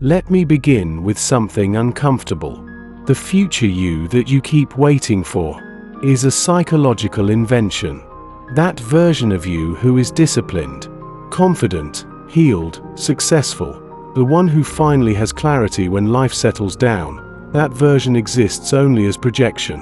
Let me begin with something uncomfortable. The future you that you keep waiting for is a psychological invention. That version of you who is disciplined, confident, healed, successful, the one who finally has clarity when life settles down, that version exists only as projection.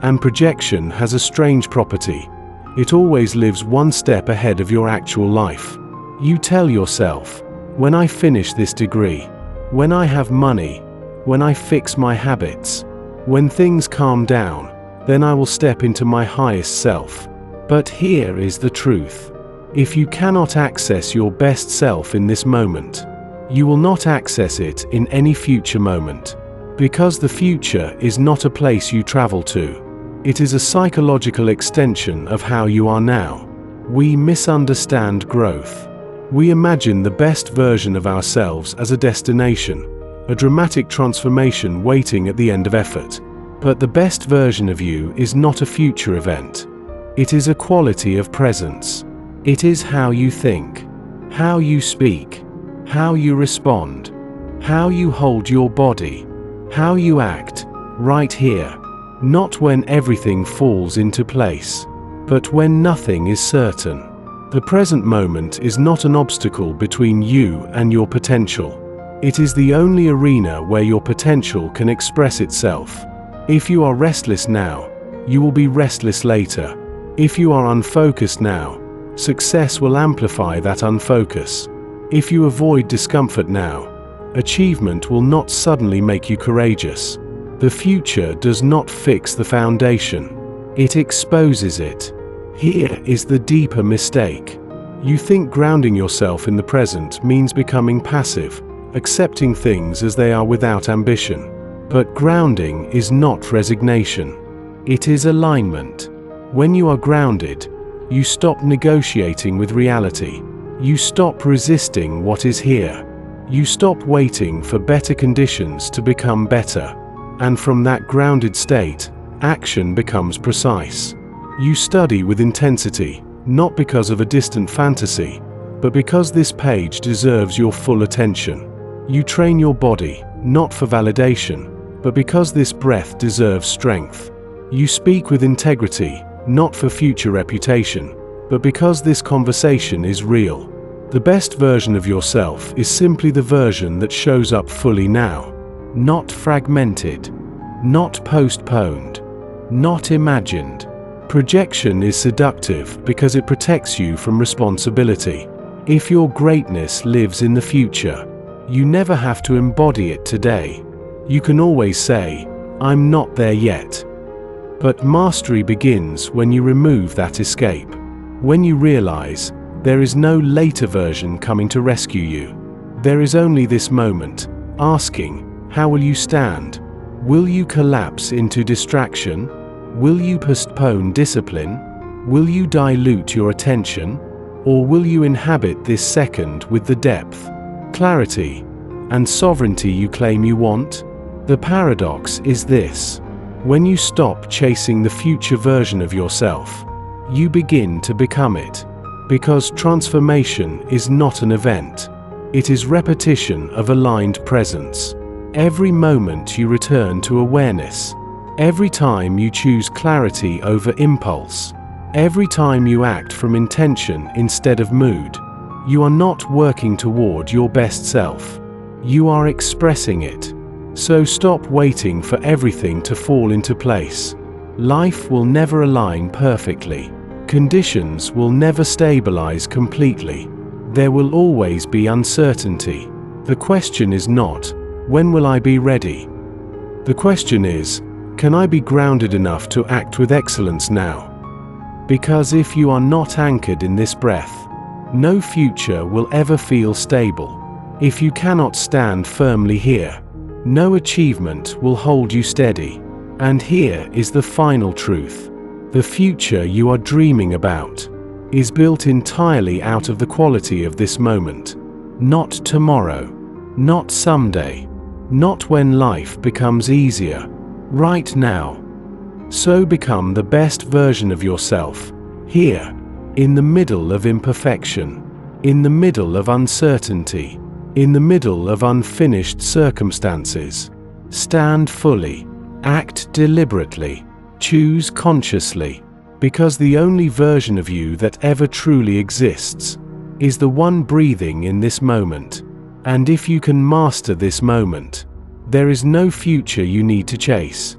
And projection has a strange property. It always lives one step ahead of your actual life. You tell yourself, when I finish this degree, when I have money, when I fix my habits, when things calm down, then I will step into my highest self. But here is the truth. If you cannot access your best self in this moment, you will not access it in any future moment. Because the future is not a place you travel to. It is a psychological extension of how you are now. We misunderstand growth. We imagine the best version of ourselves as a destination, a dramatic transformation waiting at the end of effort. But the best version of you is not a future event. It is a quality of presence. It is how you think, how you speak, how you respond, how you hold your body, how you act, right here. Not when everything falls into place, but when nothing is certain. The present moment is not an obstacle between you and your potential. It is the only arena where your potential can express itself. If you are restless now, you will be restless later. If you are unfocused now, success will amplify that unfocus. If you avoid discomfort now, achievement will not suddenly make you courageous. The future does not fix the foundation. It exposes it. Here is the deeper mistake. You think grounding yourself in the present means becoming passive, accepting things as they are without ambition. But grounding is not resignation. It is alignment. When you are grounded, you stop negotiating with reality. You stop resisting what is here. You stop waiting for better conditions to become better. And from that grounded state, action becomes precise. You study with intensity, not because of a distant fantasy, but because this page deserves your full attention. You train your body, not for validation, but because this breath deserves strength. You speak with integrity, not for future reputation, but because this conversation is real. The best version of yourself is simply the version that shows up fully now. Not fragmented, not postponed, not imagined. Projection is seductive because it protects you from responsibility. If your greatness lives in the future, you never have to embody it today. You can always say, "I'm not there yet." But mastery begins when you remove that escape. When you realize, there is no later version coming to rescue you. There is only this moment, asking, how will you stand? Will you collapse into distraction? Will you postpone discipline? Will you dilute your attention? Or will you inhabit this second with the depth, clarity, and sovereignty you claim you want? The paradox is this. When you stop chasing the future version of yourself, you begin to become it. Because transformation is not an event. It is repetition of aligned presence. Every moment you return to awareness. Every time you choose clarity over impulse. Every time you act from intention instead of mood. You are not working toward your best self. You are expressing it. So stop waiting for everything to fall into place. Life will never align perfectly. Conditions will never stabilize completely. There will always be uncertainty. The question is not, when will I be ready? The question is, can I be grounded enough to act with excellence now? Because if you are not anchored in this breath, no future will ever feel stable. If you cannot stand firmly here, no achievement will hold you steady. And here is the final truth. The future you are dreaming about is built entirely out of the quality of this moment. Not tomorrow, not someday, not when life becomes easier. Right now. So become the best version of yourself, here, in the middle of imperfection, in the middle of uncertainty, In the middle of unfinished circumstances, stand fully, act deliberately, choose consciously, because the only version of you that ever truly exists is the one breathing in this moment. And if you can master this moment, there is no future you need to chase.